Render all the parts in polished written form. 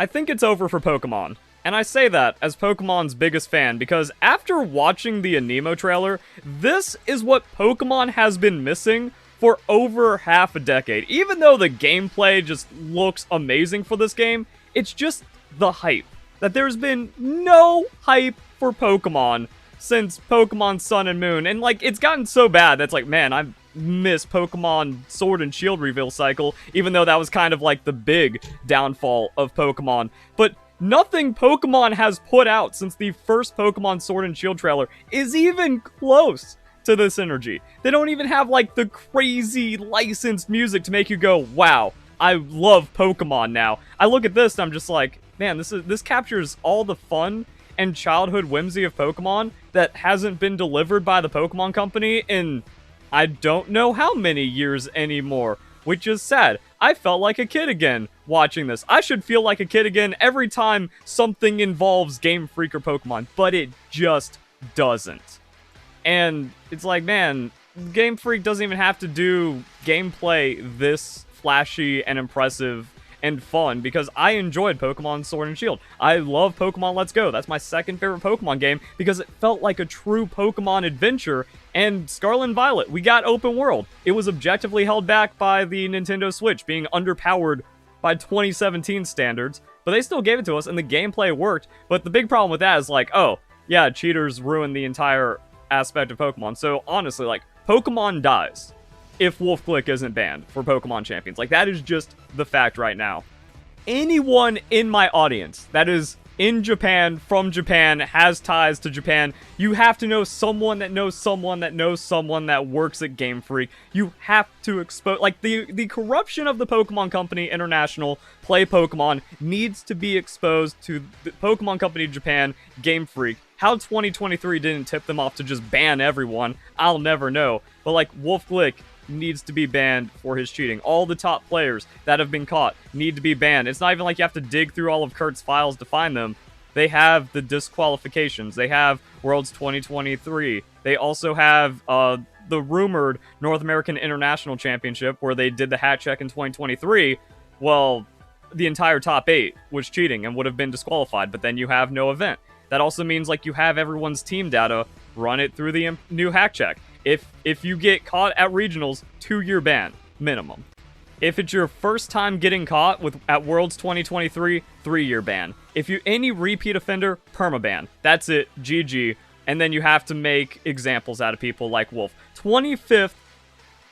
I think it's over for Pokemon. And I say that as Pokemon's biggest fan because after watching the Aniimo trailer, this is what Pokemon has been missing for over half a decade. Even though the gameplay just looks amazing for this game, it's just the hype. That there's been no hype for Pokemon since Pokemon Sun and Moon. And like, it's gotten so bad that's like, man, I miss Pokemon Sword and Shield reveal cycle, even though that was kind of like the big downfall of Pokemon. But nothing Pokemon has put out since the first Pokemon Sword and Shield trailer is even close to this energy. They don't even have like the crazy licensed music to make you go, wow, I love Pokemon now. I look at this and I'm just like, man, this captures all the fun and childhood whimsy of Pokemon that hasn't been delivered by the Pokemon Company in I don't know how many years anymore, which is sad. I felt like a kid again watching this. I should feel like a kid again every time something involves Game Freak or Pokemon, but it just doesn't. And it's like, man, Game Freak doesn't even have to do gameplay this flashy and impressive and fun because I enjoyed Pokemon Sword and Shield. I love Pokemon Let's Go. That's my second favorite Pokemon game because it felt like a true Pokemon adventure. And Scarlet and Violet, we got open world. It was objectively held back by the Nintendo Switch being underpowered by 2017 standards, but they still gave it to us and the gameplay worked. But the big problem with that is like, oh, yeah, cheaters ruined the entire aspect of Pokemon. So honestly, like, Pokemon dies if Wolfe Glick isn't banned for Pokemon Champions. Like, that is just the fact right now. Anyone in my audience that is in Japan, from Japan, has ties to Japan, you have to know someone that knows someone that knows someone that works at Game Freak. You have to expose, like, the corruption of the Pokemon Company International, Play Pokemon, needs to be exposed to the Pokemon Company Japan, Game Freak. How 2023 didn't tip them off to just ban everyone, I'll never know. But, like, Wolfe Glick needs to be banned for his cheating. All the top players that have been caught need to be banned. It's not even like you have to dig through all of Kurt's files to find them. They have the disqualifications. They have Worlds 2023. They also have the rumored North American International Championship where they did the hat check in 2023. Well, the entire top 8 was cheating and would have been disqualified, but then you have no event. That also means like you have everyone's team data, run it through the new hack check. If you get caught at regionals, 2-year ban, minimum. If it's your first time getting caught at Worlds 2023, 3-year ban. If you any repeat offender, permaban. That's it, GG. And then you have to make examples out of people like Wolf. 25th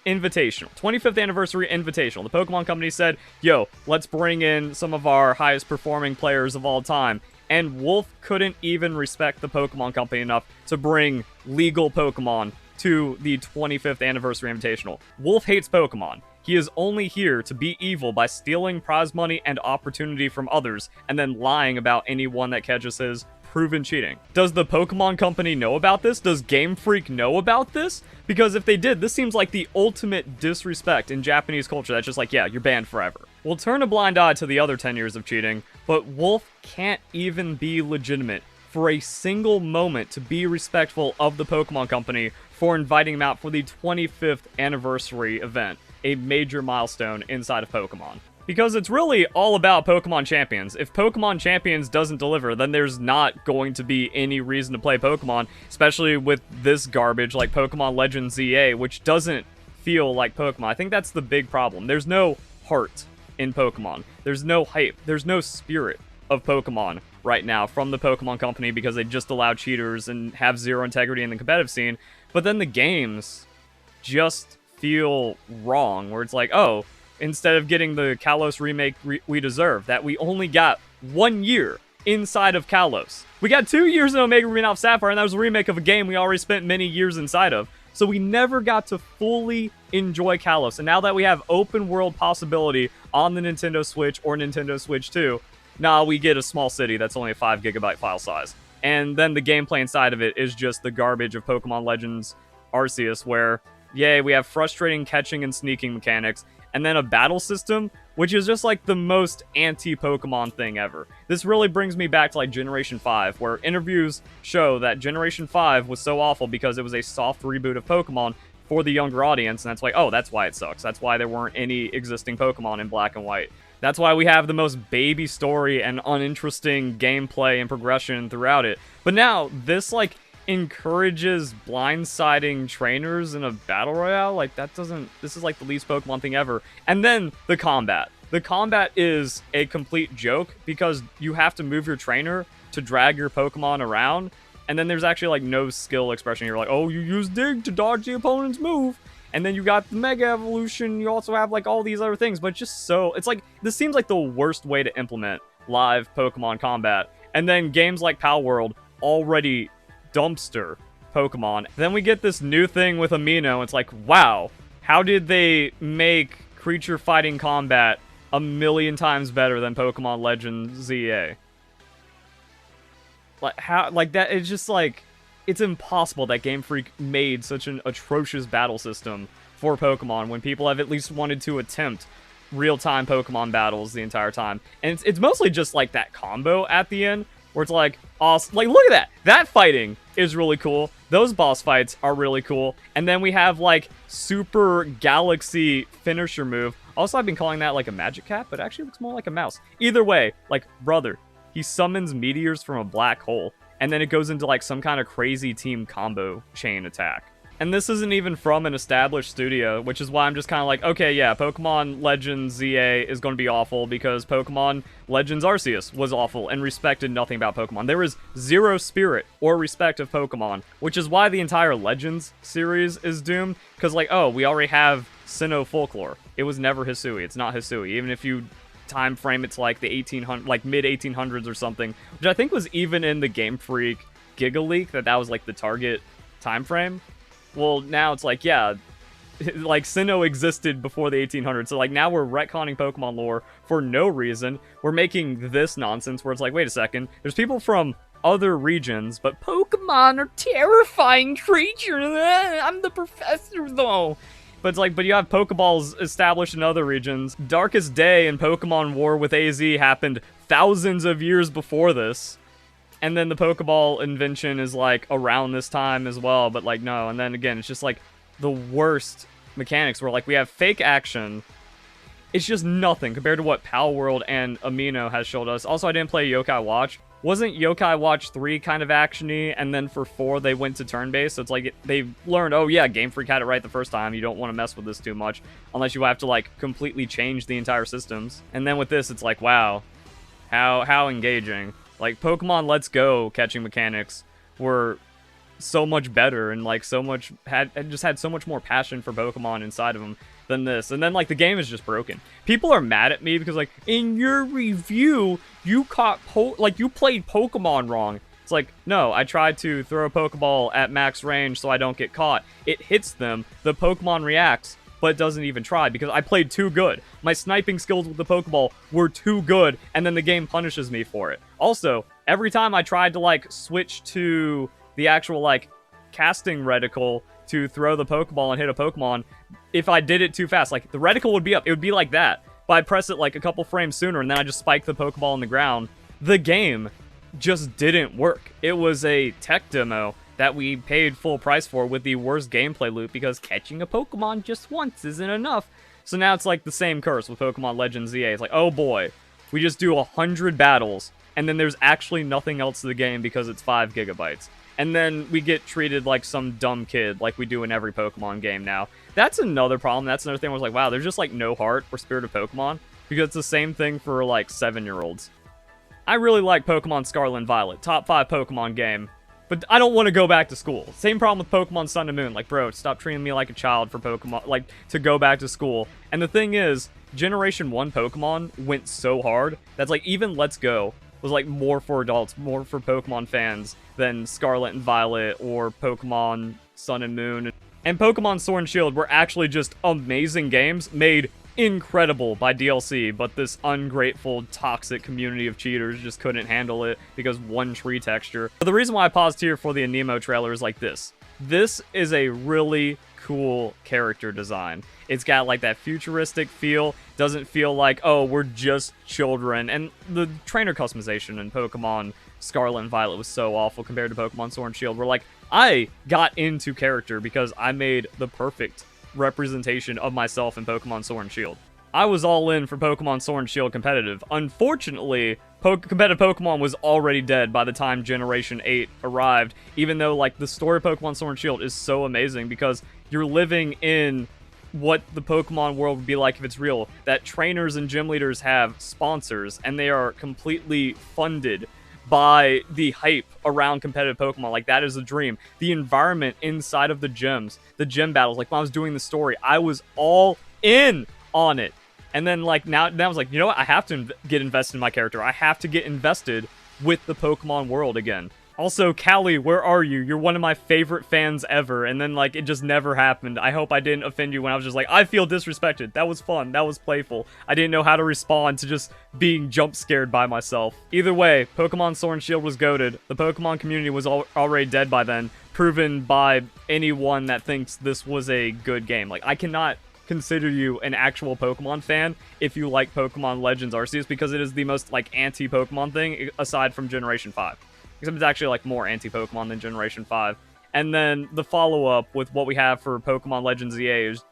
Invitational, 25th Anniversary Invitational. The Pokemon Company said, yo, let's bring in some of our highest performing players of all time. And Wolf couldn't even respect the Pokemon Company enough to bring legal Pokemon to the 25th Anniversary Invitational. Wolf hates Pokemon. He is only here to be evil by stealing prize money and opportunity from others, and then lying about anyone that catches his proven cheating. Does the Pokemon Company know about this? Does Game Freak know about this? Because if they did, this seems like the ultimate disrespect in Japanese culture. That's just like, yeah, you're banned forever. We'll turn a blind eye to the other 10 years of cheating, but Wolf can't even be legitimate for a single moment to be respectful of the Pokemon Company for inviting him out for the 25th anniversary event, a major milestone inside of Pokemon. Because it's really all about Pokemon Champions. If Pokemon Champions doesn't deliver, then there's not going to be any reason to play Pokemon, especially with this garbage like Pokemon Legends ZA, which doesn't feel like Pokemon. I think that's the big problem. There's no heart in Pokemon. There's no hype. There's no spirit of Pokemon right now from the Pokemon Company because they just allow cheaters and have zero integrity in the competitive scene. But then the games just feel wrong, where it's like, oh, instead of getting the Kalos remake we deserve, that we only got 1 year inside of Kalos. We got 2 years in Omega Ruby and Alpha Sapphire, and that was a remake of a game we already spent many years inside of. So we never got to fully enjoy Kalos. And now that we have open world possibility on the Nintendo Switch or Nintendo Switch 2, now we get a small city that's only a 5 GB file size. And then the gameplay inside of it is just the garbage of Pokemon Legends Arceus, where, yay, we have frustrating catching and sneaking mechanics, and then a battle system, which is just like the most anti-Pokemon thing ever. This really brings me back to like Generation 5, where interviews show that Generation 5 was so awful because it was a soft reboot of Pokemon for the younger audience, and that's like, oh, that's why it sucks. That's why there weren't any existing Pokemon in Black and White. That's why we have the most baby story and uninteresting gameplay and progression throughout it. But now, this, like, encourages blindsiding trainers in a battle royale. Like, that doesn't... This is, like, the least Pokemon thing ever. And then, the combat. The combat is a complete joke because you have to move your trainer to drag your Pokemon around. And then there's actually, like, no skill expression. You're like, oh, you use Dig to dodge the opponent's move. And then you got the Mega Evolution, you also have, like, all these other things, but it's just so... It's like, this seems like the worst way to implement live Pokemon combat. And then games like Palworld already dumpster Pokemon. Then we get this new thing with Aniimo, it's like, wow, how did they make creature fighting combat a million times better than Pokemon Legends ZA? Like, how, like, that, it's just like... It's impossible that Game Freak made such an atrocious battle system for Pokemon when people have at least wanted to attempt real-time Pokemon battles the entire time. And it's mostly just like that combo at the end where it's like, awesome. Like, look at that. That fighting is really cool. Those boss fights are really cool. And then we have like Super Galaxy finisher move. Also, I've been calling that like a magic cat, but it actually looks more like a mouse. Either way, like, brother, he summons meteors from a black hole. And then it goes into, like, some kind of crazy team combo chain attack. And this isn't even from an established studio, which is why I'm just kind of like, okay, yeah, Pokemon Legends ZA is going to be awful because Pokemon Legends Arceus was awful and respected nothing about Pokemon. There is zero spirit or respect of Pokemon, which is why the entire Legends series is doomed. Because, like, oh, we already have Sinnoh folklore. It was never Hisui. It's not Hisui. Even if you... time frame, it's like the 1800, like mid 1800s or something, which I think was even in the Game Freak Giga Leak that was like the target time frame. Well, now it's like, yeah, like Sinnoh existed before the 1800s, so like now we're retconning Pokemon lore for no reason. We're making this nonsense where it's like, wait a second, there's people from other regions, but Pokemon are terrifying creatures. I'm the professor though. But it's like, but you have Pokeballs established in other regions. Darkest Day and Pokemon War with AZ happened thousands of years before this. And then the Pokeball invention is like around this time as well, but like no. And then again, it's just like the worst mechanics where like we have fake action. It's just nothing compared to what Palworld and Aniimo has showed us. Also, I didn't play Yokai Watch. Wasn't Yokai Watch 3 kind of action-y, and then for 4 they went to turn-based, so it's like they learned, oh yeah, Game Freak had it right the first time, you don't want to mess with this too much, unless you have to like completely change the entire systems. And then with this, it's like, wow, how engaging. Like, Pokemon Let's Go catching mechanics were so much better, and like so much, had so much more passion for Pokemon inside of them than this. And then like the game is just broken. People are mad at me because like in your review you you played Pokemon wrong. It's like, no, I tried to throw a Pokeball at max range so I don't get caught. It hits them, the Pokemon reacts, but it doesn't even try because I played too good. My sniping skills with the Pokeball were too good, and then the game punishes me for it. Also, every time I tried to like switch to the actual like casting reticle to throw the Pokeball and hit a Pokemon, if I did it too fast, like the reticle would be up, it would be like that, but I press it like a couple frames sooner and then I just spike the Pokeball on the ground. The game just didn't work. It was a tech demo that we paid full price for with the worst gameplay loop because catching a Pokemon just once isn't enough. So now it's like the same curse with Pokemon Legends ZA. It's like, oh boy, we just do 100 battles and then there's actually nothing else to the game because it's 5 gigabytes. And then we get treated like some dumb kid like we do in every Pokemon game now. That's another problem. That's another thing where I was like, wow, there's just like no heart or spirit of Pokemon because it's the same thing for like 7-year-olds. I really like Pokemon Scarlet and Violet, top 5 Pokemon game, but I don't want to go back to school. Same problem with Pokemon Sun and Moon. Like, bro, stop treating me like a child for Pokemon, like, to go back to school. And the thing is, Generation 1 Pokemon went so hard that's like even Let's Go was like more for adults, more for Pokemon fans than Scarlet and Violet or Pokemon Sun and Moon. And Pokemon Sword and Shield were actually just amazing games made incredible by DLC, but this ungrateful, toxic community of cheaters just couldn't handle it because one tree texture. But the reason why I paused here for the Aniimo trailer is like this. This is a really cool character design. It's got like that futuristic feel, doesn't feel like, oh, we're just children. And the trainer customization in Pokemon Scarlet and Violet was so awful compared to Pokemon Sword and Shield. Where like, I got into character because I made the perfect representation of myself in Pokemon Sword and Shield. I was all in for Pokemon Sword and Shield competitive. Unfortunately, competitive Pokemon was already dead by the time Generation 8 arrived, even though, like, the story of Pokemon Sword and Shield is so amazing because you're living in what the Pokemon world would be like if it's real, that trainers and gym leaders have sponsors, and they are completely funded by the hype around competitive Pokemon. Like, that is a dream. The environment inside of the gyms, the gym battles, like, when I was doing the story, I was all in on it. And then, like, now I was like, you know what? I have to get invested in my character. I have to get invested with the Pokemon world again. Also, Callie, where are you? You're one of my favorite fans ever. And then, like, it just never happened. I hope I didn't offend you when I was just like, I feel disrespected. That was fun. That was playful. I didn't know how to respond to just being jump scared by myself. Either way, Pokemon Sword and Shield was goated. The Pokemon community was already dead by then, proven by anyone that thinks this was a good game. Like, I cannot consider you an actual Pokemon fan if you like Pokemon Legends Arceus, because it is the most, like, anti-Pokemon thing aside from Generation 5. Except it's actually, like, more anti-Pokemon than Generation 5. And then the follow-up with what we have for Pokemon Legends EA is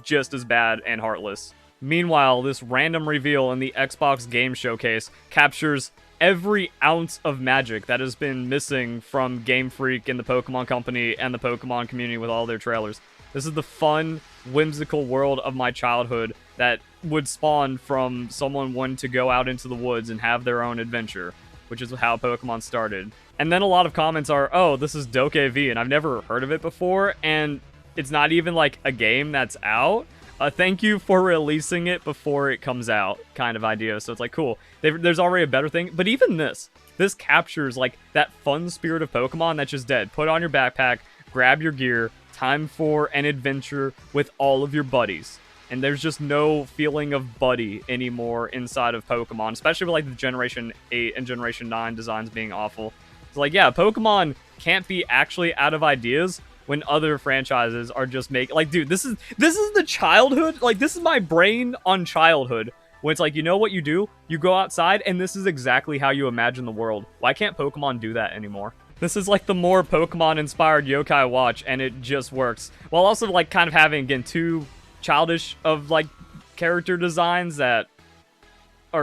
just as bad and heartless. Meanwhile, this random reveal in the Xbox Game Showcase captures every ounce of magic that has been missing from Game Freak and the Pokemon Company and the Pokemon community with all their trailers. This is the fun, whimsical world of my childhood that would spawn from someone wanting to go out into the woods and have their own adventure, which is how Pokemon started. And then a lot of comments are, oh, this is Doke V, and I've never heard of it before, and it's not even, like, a game that's out. Thank you for releasing it before it comes out, kind of idea. So it's like, cool. There's already a better thing. But even this captures, like, that fun spirit of Pokemon that's just dead. Put on your backpack, grab your gear, time for an adventure with all of your buddies. And there's just no feeling of buddy anymore inside of Pokemon, especially with, like, the Generation 8 and Generation 9 designs being awful. It's like, yeah, Pokemon can't be actually out of ideas when other franchises are just making, like, dude, this is the childhood, like, this is my brain on childhood, when it's like, you know what you do? You go outside, and this is exactly how you imagine the world. Why can't Pokemon do that anymore? This is, like, the more Pokemon-inspired yokai watch, and it just works. While also, like, kind of having, again, too childish of, like, character designs that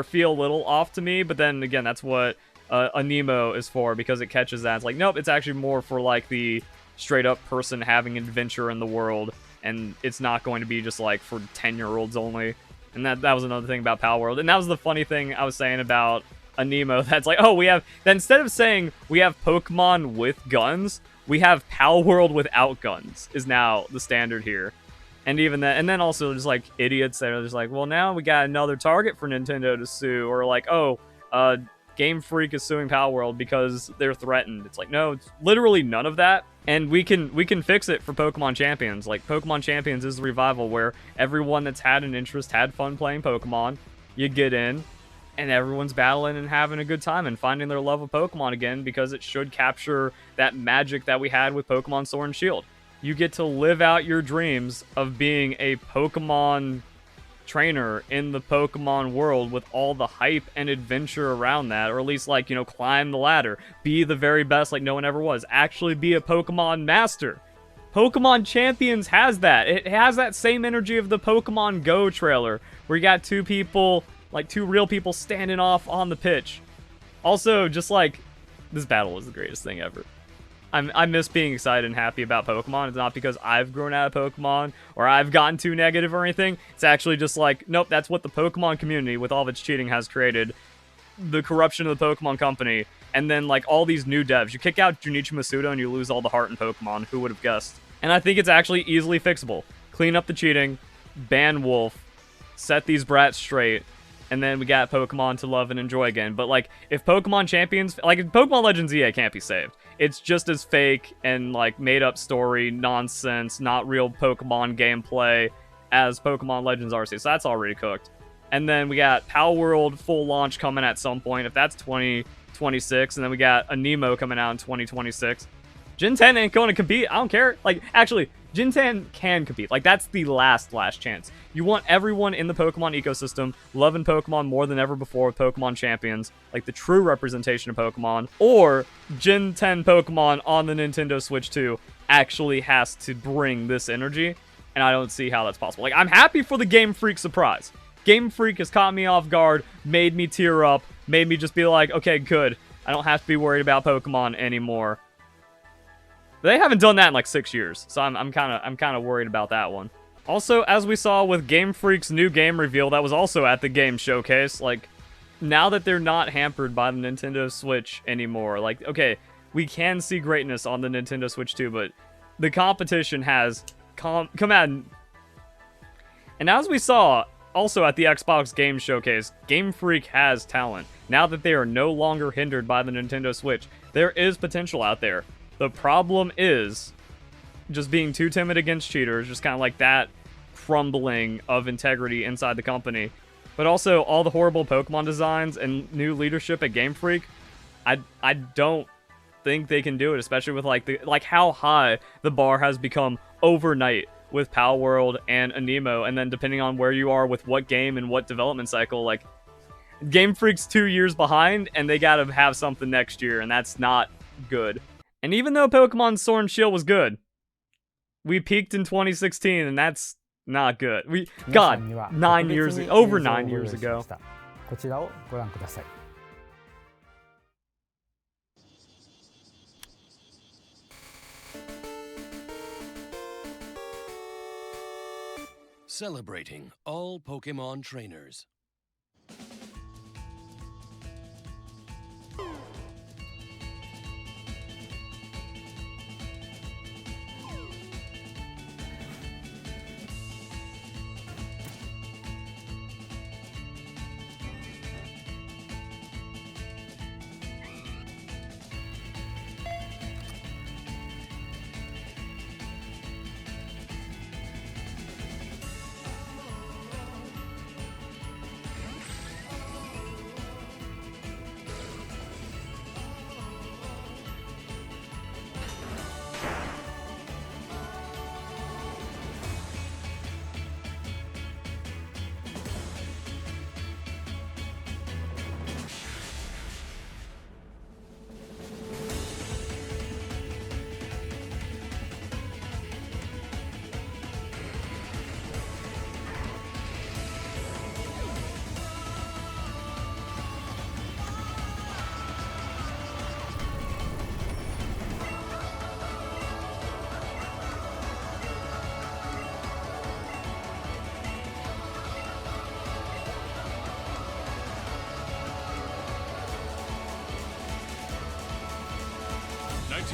feel a little off to me, but then, again, that's what Aniimo is for, because it catches that. It's like, nope, it's actually more for, like, the straight-up person having adventure in the world, and it's not going to be just, like, for 10-year-olds only. And that was another thing about Palworld. And that was the funny thing I was saying about Aniimo, that's like, oh, that instead of saying we have Pokemon with guns, we have Palworld without guns, is now the standard here. And even that, and then also just, like, idiots that are just like, well, now we got another target for Nintendo to sue, or like, oh, Game Freak is suing Palworld because they're threatened. It's like, no, it's literally none of that. And we can fix it for Pokemon Champions. Like, Pokemon Champions is the revival where everyone that's had an interest had fun playing Pokemon. You get in, and everyone's battling and having a good time and finding their love of Pokemon again, because it should capture that magic that we had with Pokemon Sword and Shield. You get to live out your dreams of being a Pokemon trainer in the Pokemon world with all the hype and adventure around that, or at least, like, you know, climb the ladder, be the very best like no one ever was, actually be a Pokemon master. Pokemon Champions has that. It has that same energy of the Pokemon Go trailer, where you got two people, like two real people standing off on the pitch. Also, just like, this battle was the greatest thing ever. I miss being excited and happy about Pokemon. It's not because I've grown out of Pokemon or I've gotten too negative or anything. It's actually just like, nope, that's what the Pokemon community with all of its cheating has created. The corruption of the Pokemon company. And then, like, all these new devs. You kick out Junichi Masuda and you lose all the heart in Pokemon. Who would have guessed? And I think it's actually easily fixable. Clean up the cheating, ban Wolfe, set these brats straight, and then we got Pokemon to love and enjoy again. But, like, if Pokemon Champions, like, Pokemon Legends EA can't be saved. It's just as fake and, like, made-up story, nonsense, not real Pokemon gameplay as Pokemon Legends Arceus. So that's already cooked. And then we got Palworld full launch coming at some point, if that's 2026. And then we got Aniimo coming out in 2026. Gen 10 ain't going to compete. I don't care. Like, actually, Gen 10 can compete. Like, that's the last chance. You want everyone in the Pokemon ecosystem loving Pokemon more than ever before with Pokemon Champions, like the true representation of Pokemon, or Gen 10 Pokemon on the Nintendo Switch 2 actually has to bring this energy, and I don't see how that's possible. Like, I'm happy for the Game Freak surprise. Game Freak has caught me off guard, made me tear up, made me just be like, okay, good. I don't have to be worried about Pokemon anymore. They haven't done that in like 6 years, so I'm kind of worried about that one. Also, as we saw with Game Freak's new game reveal that was also at the game showcase, like, now that they're not hampered by the Nintendo Switch anymore, like, okay, we can see greatness on the Nintendo Switch too, but the competition has come at. And as we saw also at the Xbox Game Showcase, Game Freak has talent. Now that they are no longer hindered by the Nintendo Switch, there is potential out there. The problem is just being too timid against cheaters, just kind of like that crumbling of integrity inside the company. But also all the horrible Pokemon designs and new leadership at Game Freak, I don't think they can do it, especially with like how high the bar has become overnight with Palworld and Aniimo, and then depending on where you are with what game and what development cycle, like Game Freak's 2 years behind, and they gotta have something next year, and that's not good. And even though Pokemon Sword and Shield was good, we peaked in 2016, and that's not good. God, 9 years ago, over 9 years ago. こちらをご覧ください。Celebrating all Pokemon trainers.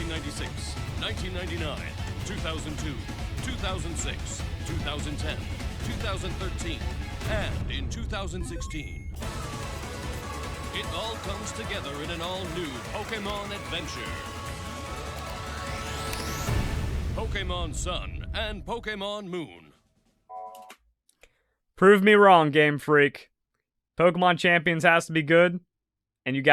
'96, 1999, 2002, 2006, 2010, 2013, and in 2016. It all comes together in an all-new Pokemon adventure. Pokemon Sun and Pokemon Moon. Prove me wrong, Game Freak. Pokemon Champions has to be good, and you got